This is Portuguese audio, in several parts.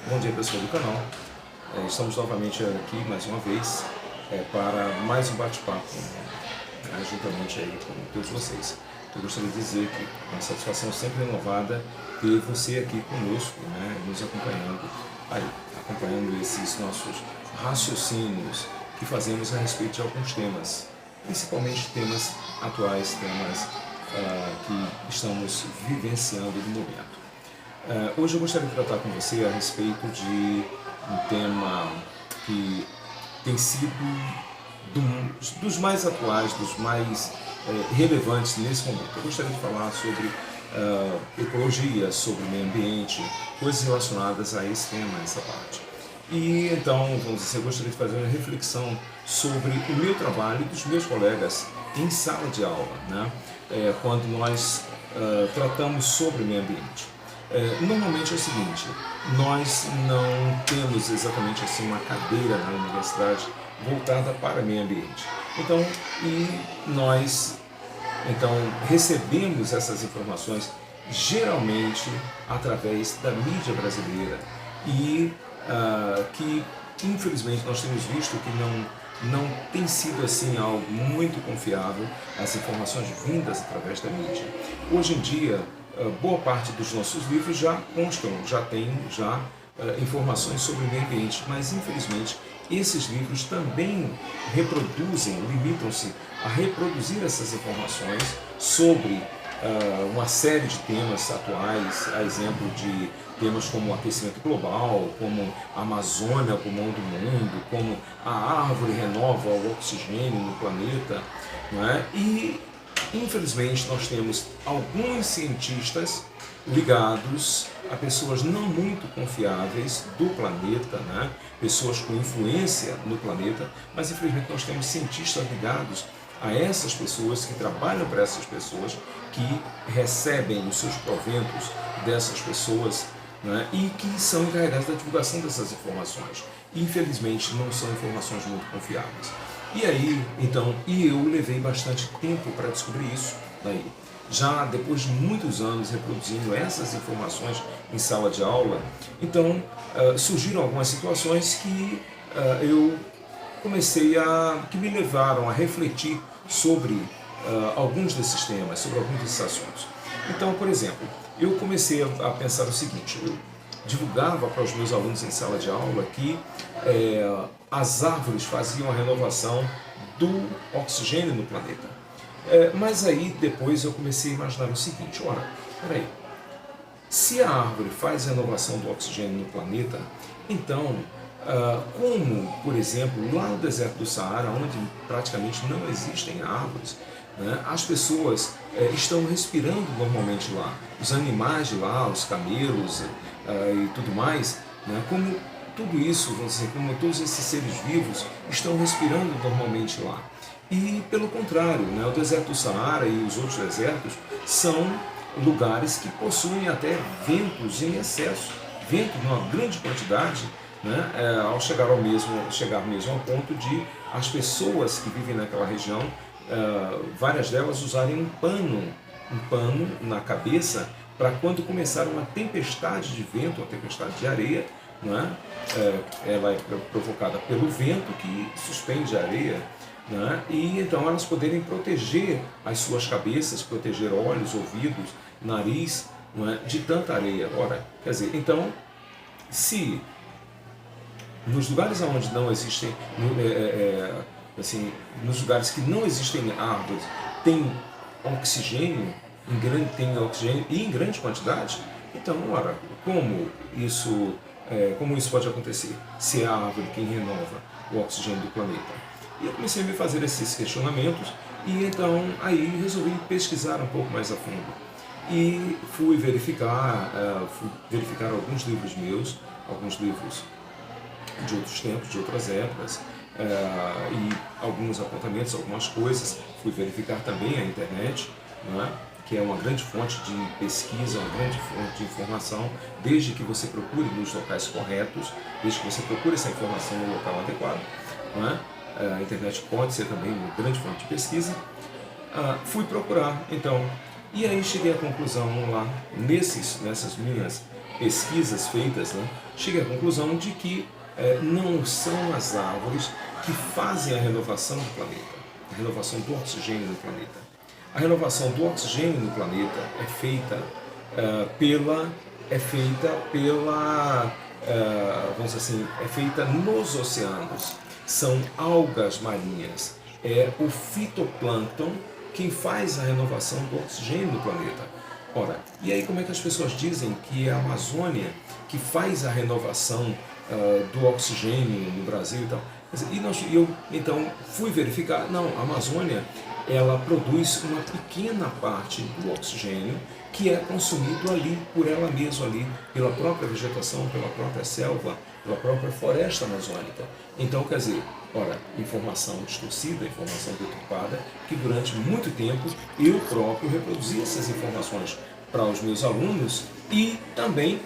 Bom dia, pessoal do canal. Estamos novamente aqui mais uma vez para mais um bate-papo juntamente aí com todos vocês. Eu gostaria de dizer que é uma satisfação sempre renovada ter você aqui conosco, nos acompanhando esses nossos raciocínios que fazemos a respeito de alguns temas, principalmente temas atuais, temas que estamos vivenciando no momento. Hoje eu gostaria de tratar com você a respeito de um tema que tem sido dos mais atuais, dos mais relevantes nesse momento. Eu gostaria de falar sobre ecologia, sobre meio ambiente, coisas relacionadas a esse tema, essa parte. E então, vamos dizer, eu gostaria de fazer uma reflexão sobre o meu trabalho e dos meus colegas em sala de aula, quando nós tratamos sobre meio ambiente. Normalmente é o seguinte, nós não temos exatamente assim uma cadeira na universidade voltada para meio ambiente. Nós recebemos essas informações geralmente através da mídia brasileira e que infelizmente nós temos visto que não tem sido assim algo muito confiável as informações vindas através da mídia. Hoje em dia, boa parte dos nossos livros já constam, já tem informações sobre o meio ambiente, mas infelizmente esses livros também limitam-se a reproduzir essas informações sobre uma série de temas atuais, a exemplo de temas como o aquecimento global, como a Amazônia, o pulmão do mundo, como a árvore renova o oxigênio no planeta, E infelizmente nós temos alguns cientistas ligados a pessoas não muito confiáveis do planeta, pessoas com influência no planeta, mas infelizmente nós temos cientistas ligados a essas pessoas, que trabalham para essas pessoas, que recebem os seus proventos dessas pessoas, e que são encarregados da divulgação dessas informações. Infelizmente não são informações muito confiáveis. E aí, eu levei bastante tempo para descobrir isso daí. Já depois de muitos anos reproduzindo essas informações em sala de aula, surgiram algumas situações que eu que me levaram a refletir sobre alguns desses temas, sobre alguns desses assuntos. Então, por exemplo, eu comecei a pensar o seguinte: eu divulgava para os meus alunos em sala de aula que as árvores faziam a renovação do oxigênio no planeta. Mas aí depois eu comecei a imaginar o seguinte: ora, peraí, se a árvore faz a renovação do oxigênio no planeta, então como, por exemplo, lá no deserto do Saara, onde praticamente não existem árvores, as pessoas estão respirando normalmente lá, os animais de lá, os camelos e tudo mais, como tudo isso, vamos dizer, como todos esses seres vivos estão respirando normalmente lá. E pelo contrário, o deserto do Saara e os outros desertos são lugares que possuem até ventos em excesso, vento numa grande quantidade, ao chegar mesmo ao ponto de as pessoas que vivem naquela região, várias delas usarem um pano na cabeça para quando começar uma tempestade de vento, uma tempestade de areia, ela é provocada pelo vento que suspende a areia, e então elas poderem proteger as suas cabeças, proteger olhos, ouvidos, nariz, de tanta areia. Ora, quer dizer, então, se nos lugares onde não existem, nos lugares que não existem árvores, tem oxigênio e em grande quantidade, então, ora, como isso pode acontecer se é a árvore quem renova o oxigênio do planeta? E eu comecei a me fazer esses questionamentos e então aí resolvi pesquisar um pouco mais a fundo. E fui verificar alguns livros meus, alguns livros de outros tempos, de outras épocas, e alguns apontamentos, algumas coisas. Fui verificar também a internet, que é uma grande fonte de pesquisa, uma grande fonte de informação, desde que você procure nos locais corretos, desde que você procure essa informação no local adequado. A internet pode ser também uma grande fonte de pesquisa. Fui procurar, então, e aí cheguei à conclusão lá, nessas minhas pesquisas feitas, né, cheguei à conclusão de que não são as árvores que fazem a renovação do planeta, a renovação do oxigênio no planeta. A renovação do oxigênio no planeta é feita vamos dizer assim, é feita nos oceanos. São algas marinhas. É o fitoplâncton quem faz a renovação do oxigênio no planeta. Ora, e aí como é que as pessoas dizem que é a Amazônia que faz a renovação do oxigênio no Brasil e tal? E eu então fui verificar, não, a Amazônia ela produz uma pequena parte do oxigênio que é consumido ali, por ela mesma ali, pela própria vegetação, pela própria selva, pela própria floresta amazônica. Então, quer dizer, ora, informação distorcida, informação deturpada, que durante muito tempo eu próprio reproduzi essas informações para os meus alunos e também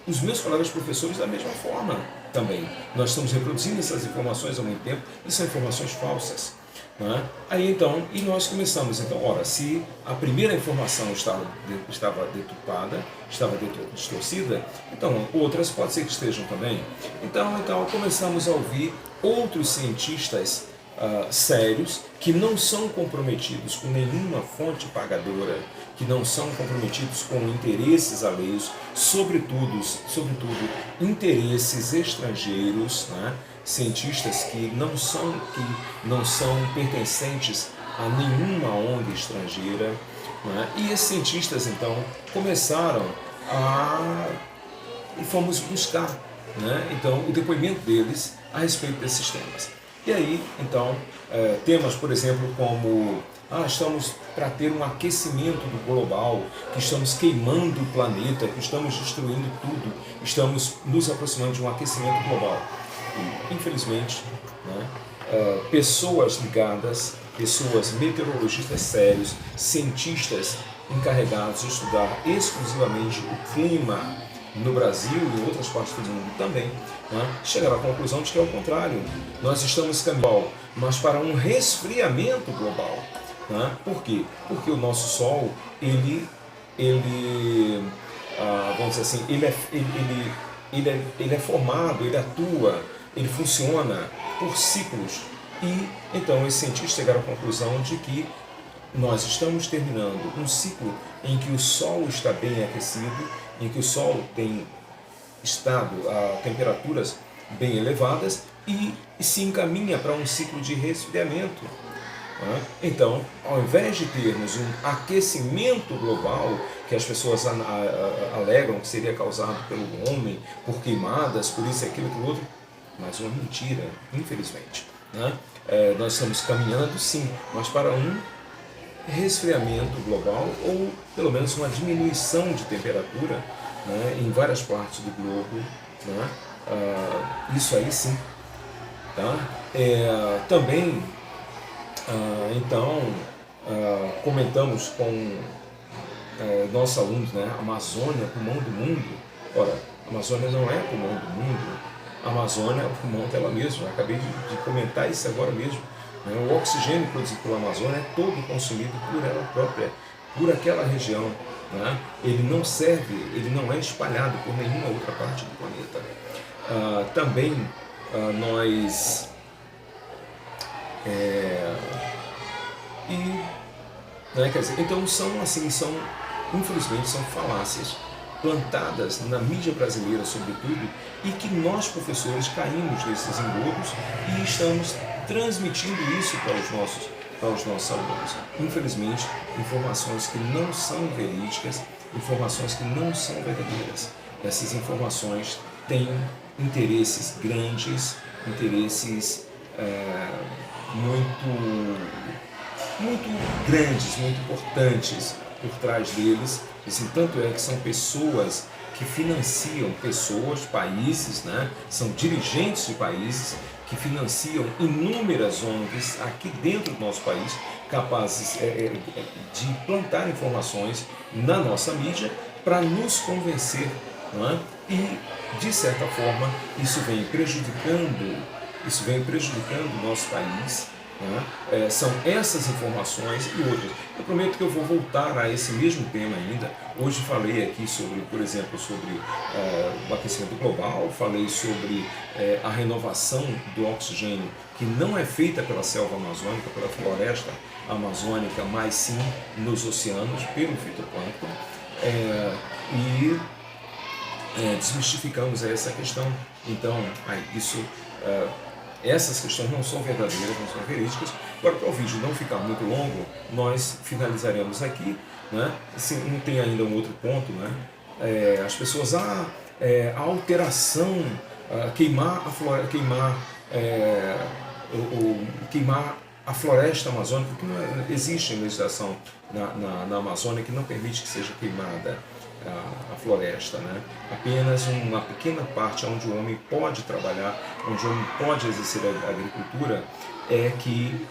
os meus colegas professores da mesma forma também. Nós estamos reproduzindo essas informações há muito tempo e são informações falsas. Né? Aí então, e nós começamos, então, ora, se a primeira informação estava deturpada, estava distorcida, então outras pode ser que estejam também. Então começamos a ouvir outros cientistas sérios que não são comprometidos com nenhuma fonte pagadora, que não são comprometidos com interesses alheios, sobretudo interesses estrangeiros, né? Cientistas que não são pertencentes a nenhuma ONG estrangeira, né? E esses cientistas então começaram e fomos buscar, né? Então o depoimento deles a respeito desses temas. E aí então temas, por exemplo, como estamos para ter um aquecimento global, que estamos queimando o planeta, que estamos destruindo tudo, estamos nos aproximando de um aquecimento global. E, infelizmente, né, pessoas ligadas, pessoas meteorologistas sérios, cientistas encarregados de estudar exclusivamente o clima no Brasil e em outras partes do mundo também, né, chegaram à conclusão de que é o contrário. Nós estamos caminhando, mas para um resfriamento global. Né? Por quê? Porque o nosso Sol, vamos dizer assim, ele é formado, ele atua, ele funciona por ciclos. E então esses cientistas chegaram à conclusão de que nós estamos terminando um ciclo em que o Sol está bem aquecido, em que o Sol tem estado a temperaturas bem elevadas e se encaminha para um ciclo de resfriamento. Então, ao invés de termos um aquecimento global, que as pessoas alegam que seria causado pelo homem, por queimadas, por isso, aquilo, aquilo outro, mas uma mentira, infelizmente. Né? Nós estamos caminhando, sim, mas para um resfriamento global, ou pelo menos uma diminuição de temperatura, né, em várias partes do globo. Né? Isso aí sim. Tá? Também... comentamos com nossos alunos, né? Amazônia, pulmão do mundo. Ora, a Amazônia não é pulmão do mundo, a Amazônia é o pulmão dela mesma. Eu acabei de comentar isso agora mesmo. Né? O oxigênio produzido pela Amazônia é todo consumido por ela própria, por aquela região. Né? Ele não serve, ele não é espalhado por nenhuma outra parte do planeta. Também nós... quer dizer, então infelizmente são falácias plantadas na mídia brasileira sobretudo, e que nós professores caímos nesses engodos e estamos transmitindo isso para os nossos alunos. Infelizmente, informações que não são verídicas, informações que não são verdadeiras. Essas informações têm interesses grandes, interesses muito grandes, muito importantes por trás deles. Assim, tanto é que são pessoas que financiam países, né? São dirigentes de países que financiam inúmeras ONGs aqui dentro do nosso país, capazes de plantar informações na nossa mídia para nos convencer, não é? E, de certa forma, isso vem prejudicando o nosso país, né? São essas informações e outras. Eu prometo que eu vou voltar a esse mesmo tema ainda. Hoje falei aqui sobre, por exemplo, sobre o aquecimento global, falei sobre a renovação do oxigênio, que não é feita pela selva amazônica, pela floresta amazônica, mas sim nos oceanos, pelo fitoplâncton. Desmistificamos essa questão. Então, essas questões não são verdadeiras, não são verídicas. Agora, para o vídeo não ficar muito longo, nós finalizaremos aqui, né? Se não tem ainda um outro ponto, né? As pessoas, a alteração, queimar a floresta amazônica, que não existe legislação na Amazônia que não permite que seja queimada a floresta, né? Apenas uma pequena parte onde o homem pode trabalhar, onde o homem pode exercer a agricultura, que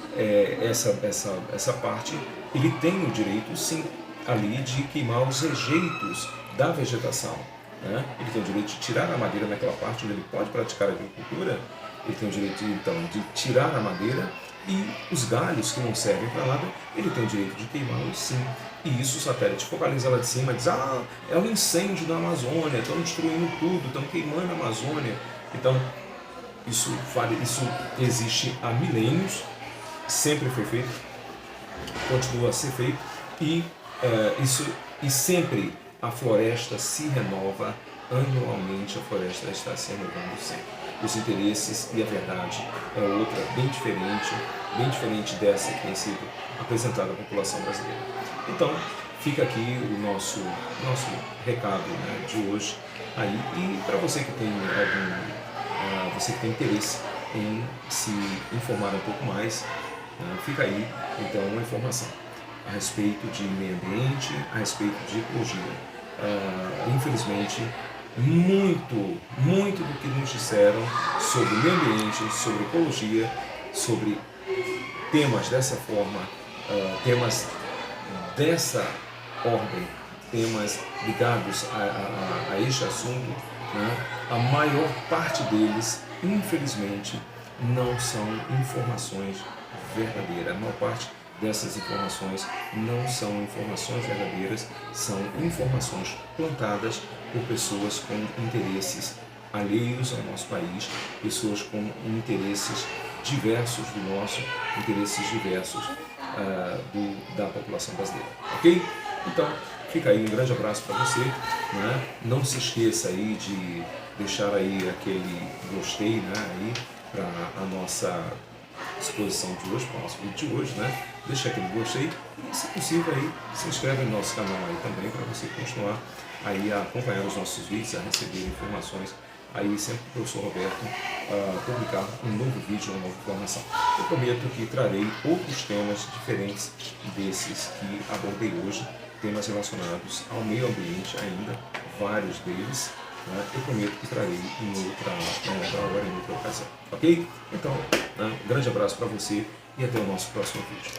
essa parte ele tem o direito, sim, ali de queimar os rejeitos da vegetação, né? Ele tem o direito de tirar a madeira naquela parte onde ele pode praticar a agricultura. Ele tem o direito, então, de tirar a madeira, e os galhos que não servem para nada, ele tem o direito de queimá-los, sim. E isso o satélite focaliza lá de cima e diz: é um incêndio na Amazônia, estão destruindo tudo, estão queimando a Amazônia. Então, isso existe há milênios, sempre foi feito, continua a ser feito, e sempre a floresta se renova, anualmente a floresta está se renovando sempre. Os interesses e a verdade é outra, bem diferente dessa que tem sido apresentada à população brasileira. Então, fica aqui o nosso recado, né, de hoje. Aí, e para você que tem você que tem interesse em se informar um pouco mais, fica aí então uma informação a respeito de meio ambiente, a respeito de ecologia. Infelizmente, muito do que nos disseram sobre meio ambiente, sobre ecologia, sobre temas dessa forma, temas dessa ordem, temas ligados a este assunto, né? A maior parte deles, infelizmente, não são informações verdadeiras. A maior parte dessas informações não são informações verdadeiras, são informações plantadas por pessoas com interesses alheios ao nosso país, pessoas com interesses diversos do nosso, interesses diversos da população brasileira. Ok? Então, fica aí um grande abraço para você, né? Não se esqueça aí de deixar aí aquele gostei, né, aí para a nossa exposição de hoje, para o nosso vídeo de hoje, né? Deixa aquele gostei e, se possível, aí se inscreve no nosso canal aí também, para você continuar aí a acompanhar os nossos vídeos, a receber informações aí sempre que o professor Roberto publicar um novo vídeo, uma nova informação. Eu prometo que trarei outros temas diferentes desses que abordei hoje, temas relacionados ao meio ambiente ainda, vários deles, né? Eu prometo que trarei em outra hora, em outra ocasião. Ok? Então, um grande abraço para você e até o nosso próximo vídeo.